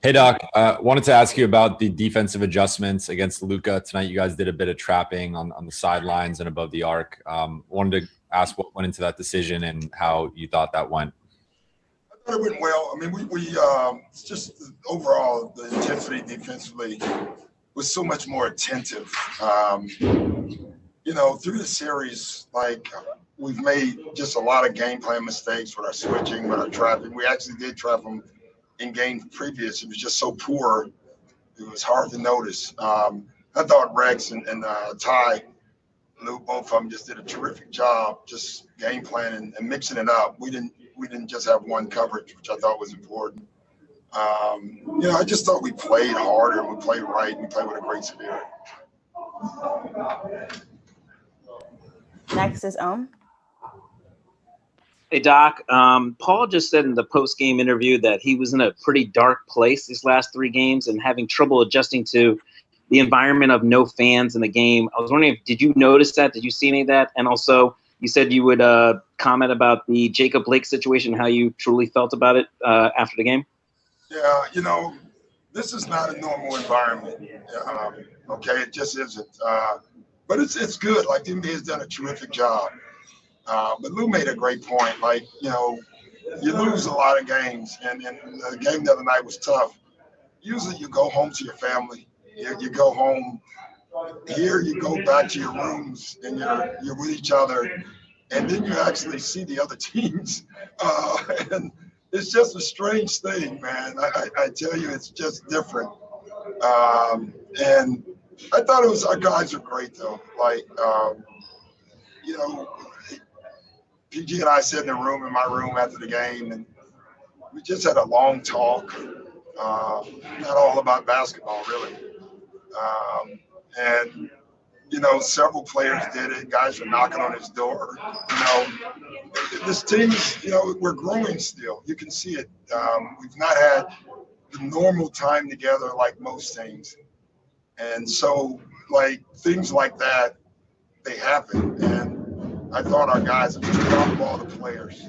Hey, Doc. Wanted to ask you about the defensive adjustments against Luka tonight. You guys did a bit of trapping on the sidelines and above the arc. Wanted to ask what went into that decision and how you thought that went. I thought it went well. I mean, we just overall the intensity defensively was so much more attentive. Through the series, we've made just a lot of game plan mistakes with our switching, with our trapping. We actually did trap them in games previous. It was just so poor, it was hard to notice. I thought Rex and Ty, Lou, both of them just did a terrific job, just game planning and mixing it up. We didn't just have one coverage, which I thought was important. I just thought we played harder and we played right and we played with a great spirit. Next is Om. Hey, Doc. Paul just said in the post-game interview that he was in a pretty dark place these last 3 games and having trouble adjusting to the environment of no fans in the game. I was wondering, did you notice that? Did you see any of that? And also, you said you would comment about the Jacob Blake situation, how you truly felt about it after the game. Yeah, this is not a normal environment. Okay, it just isn't. But it's good. Like, the NBA has done a terrific job. But Lou made a great point. You lose a lot of games, and the game the other night was tough. Usually you go home to your family. You go home. Here you go back to your rooms, and you're with each other, and then you actually see the other teams. And it's just a strange thing, man. I tell you, it's just different. And I thought our guys are great, though. PG and I sat in my room after the game, and we just had a long talk, not all about basketball, really. And several players did it. Guys were knocking on his door. This team, we're growing still. You can see it. We've not had the normal time together like most teams. And so, things like that, they happen. And I thought our guys have dropped all the players.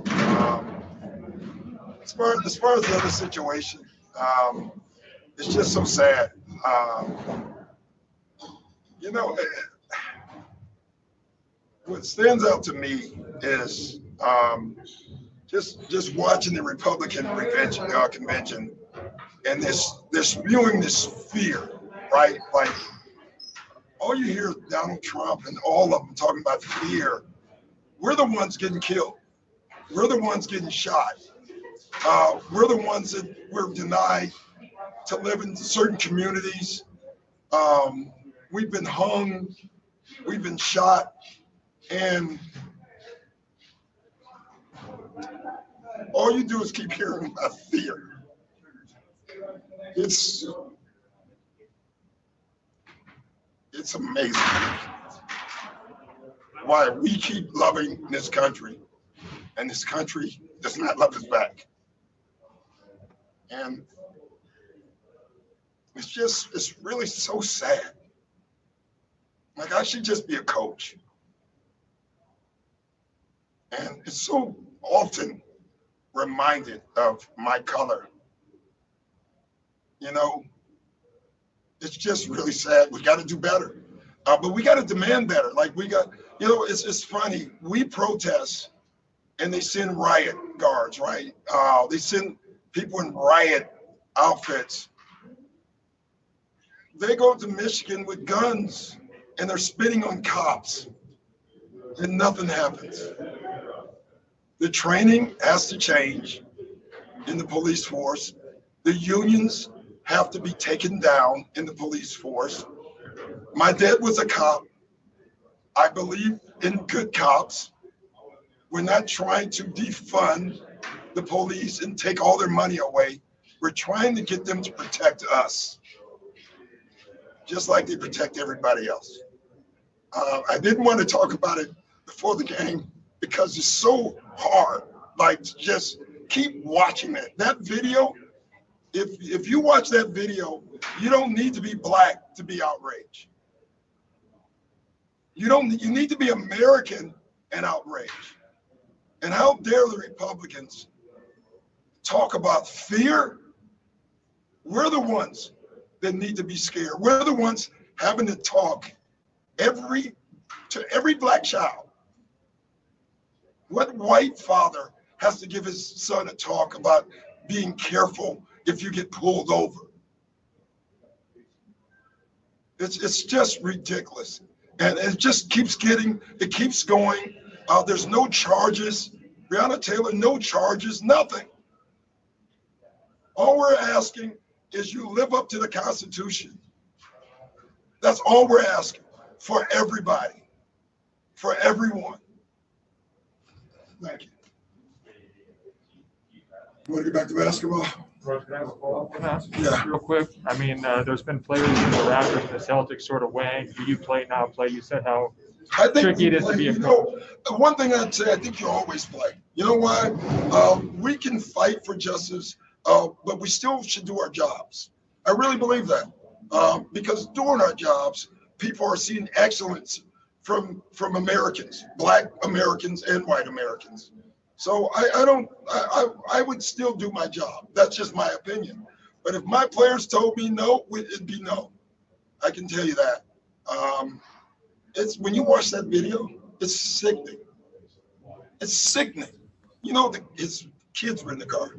As far as the other situation, it's just so sad. What stands out to me is just watching the Republican convention and they're spewing this fear, right? All you hear is Donald Trump and all of them talking about fear. We're the ones getting killed. We're the ones getting shot. We're the ones that we're denied to live in certain communities. We've been hung. We've been shot. And all you do is keep hearing about fear. It's amazing why we keep loving this country and this country does not love us back. And it's really so sad. I should just be a coach. And it's so often reminded of my color. It's just really sad. We got to do better. But we got to demand better. It's funny. We protest and they send riot guards, right? They send people in riot outfits. They go to Michigan with guns and they're spitting on cops and nothing happens. The training has to change in the police force. The unions have to be taken down in the police force. My dad was a cop. I believe in good cops. We're not trying to defund the police and take all their money away. We're trying to get them to protect us, just like they protect everybody else. I didn't want to talk about it before the game because it's so hard. Just keep watching it. That video, if you watch that video, you don't need to be black to be outraged. You need to be American and outraged. And how dare the Republicans talk about fear We're the ones that need to be scared. We're the ones having to talk to every black child. What white father has to give his son a talk about being careful if you get pulled over? It's just ridiculous. And it just keeps going. There's no charges. Breonna Taylor, no charges, nothing. All we're asking is you live up to the Constitution. That's all we're asking for everybody, for everyone. Thank you. You want to get back to basketball? Coach, can I have a follow-up on that? Yeah. Real quick. I mean, there's been players in the Raptors and the Celtics sort of weighing, do you play, now play? You said how tricky it is to be a coach. One thing I'd say, I think you always play. You know why? We can fight for justice, but we still should do our jobs. I really believe that. Because doing our jobs, people are seeing excellence from Americans, black Americans and white Americans. So I would still do my job. That's just my opinion. But if my players told me no, it'd be no. I can tell you that. It's when you watch that video, it's sickening. It's sickening. You know, his kids were in the car.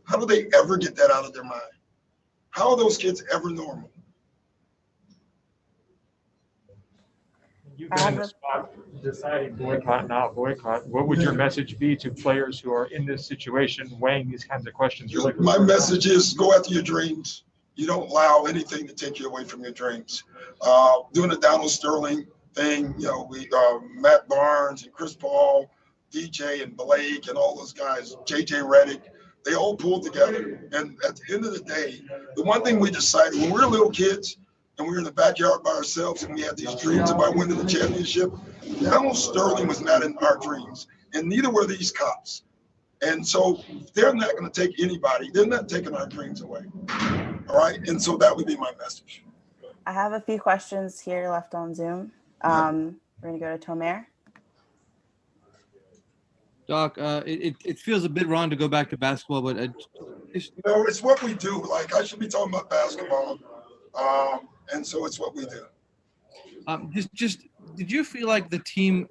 How do they ever get that out of their mind? How are those kids ever normal? You've been in the spot deciding boycott, not boycott. What would your message be to players who are in this situation, weighing these kinds of questions? My message is go after your dreams. You don't allow anything to take you away from your dreams. Doing the Donald Sterling thing, you know, Matt Barnes and Chris Paul, DJ and Blake and all those guys, JJ Redick, they all pulled together. And at the end of the day, the one thing we decided when we were little kids and we were in the backyard by ourselves and we had these dreams about winning the championship, Donald Sterling was not in our dreams, and neither were these cops. And so they're not going to take anybody. They're not taking our dreams away. All right. And so that would be my message. I have a few questions here left on Zoom. We're going to go to Tomer. Doc, it feels a bit wrong to go back to basketball, but No, it's what we do. Like, I should be talking about basketball. And so it's what we do. Did you feel like the team,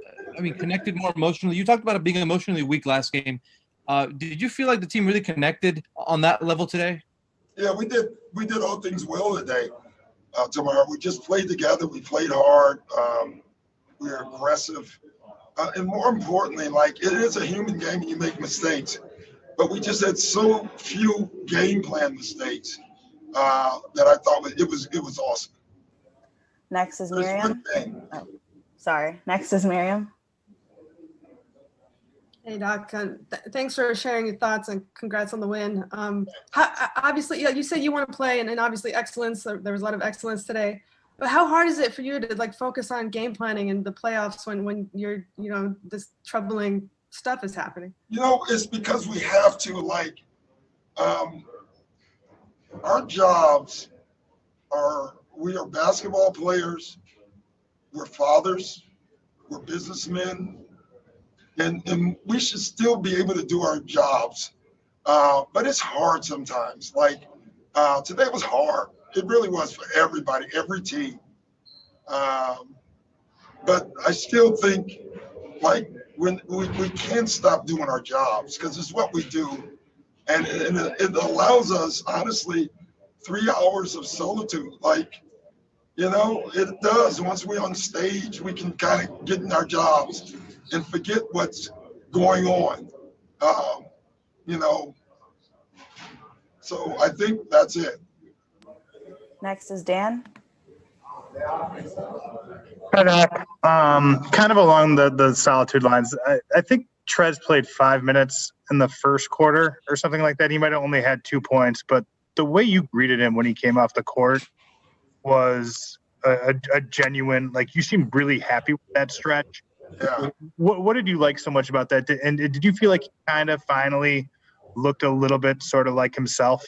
connected more emotionally? You talked about it being emotionally weak last game. Did you feel like the team really connected on that level today? Yeah, we did. We did all things well today. Tomorrow, we just played together. We played hard. We were aggressive. And more importantly, like, it is a human game and you make mistakes. But we just had so few game plan mistakes that I thought it was awesome. Next is Miriam. Oh, sorry. Next is Miriam. Hey, Doc. Thanks for sharing your thoughts and congrats on the win. Obviously, you said you want to play and obviously excellence. There was a lot of excellence today. But how hard is it for you to focus on game planning in the playoffs when you're, this troubling stuff is happening? It's because we have to, our jobs we are basketball players, we're fathers, we're businessmen, and we should still be able to do our jobs. But it's hard sometimes. Today was hard. It really was for everybody, every team. But I still think, when we can't stop doing our jobs because it's what we do. And it allows us, honestly, 3 hours of solitude. It does. Once we're on stage, we can kind of get in our jobs and forget what's going on. So I think that's it. Next is Dan. Kind of along the solitude lines. I think Trez played 5 minutes in the first quarter or something like that. He might have only had 2 points, but the way you greeted him when he came off the court was a genuine, you seemed really happy with that stretch. Yeah. What did you like so much about that? And did you feel like he kind of finally looked a little bit sort of like himself?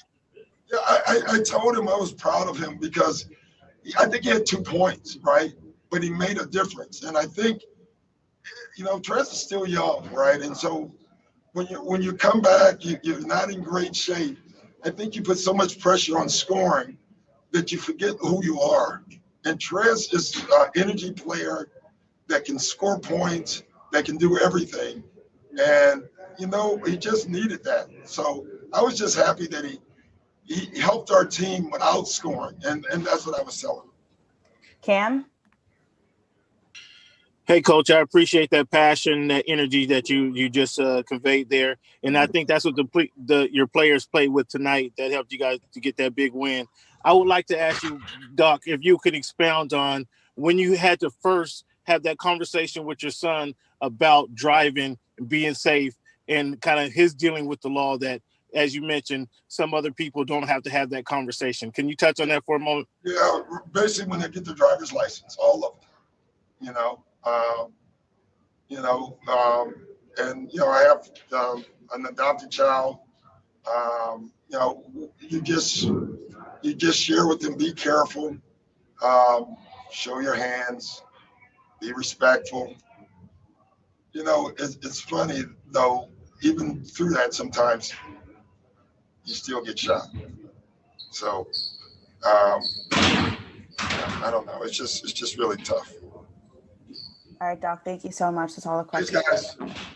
Yeah, I told him I was proud of him because I think he had 2 points, right? But he made a difference. And I think, Trez is still young, right? And so when you come back, you're not in great shape. I think you put so much pressure on scoring that you forget who you are. And Trez is an energy player that can score points, that can do everything. And, you know, he just needed that. So I was just happy that he helped our team without scoring. And that's what I was telling him. Cam? Hey, Coach, I appreciate that passion, that energy that you just conveyed there. And I think that's what your players played with tonight that helped you guys to get that big win. I would like to ask you, Doc, if you could expound on when you had to first have that conversation with your son about driving and being safe and kind of his dealing with the law that, as you mentioned, some other people don't have to have that conversation. Can you touch on that for a moment? Yeah, basically when they get their driver's license, all of them, you know. And, you know, I have an adopted child. You know, you just share with them, be careful, show your hands, be respectful. You know, it's funny, though, even through that, sometimes you still get shot. So, I don't know. It's just really tough. All right, Doc, thank you so much. That's all the Thanks, questions. guys.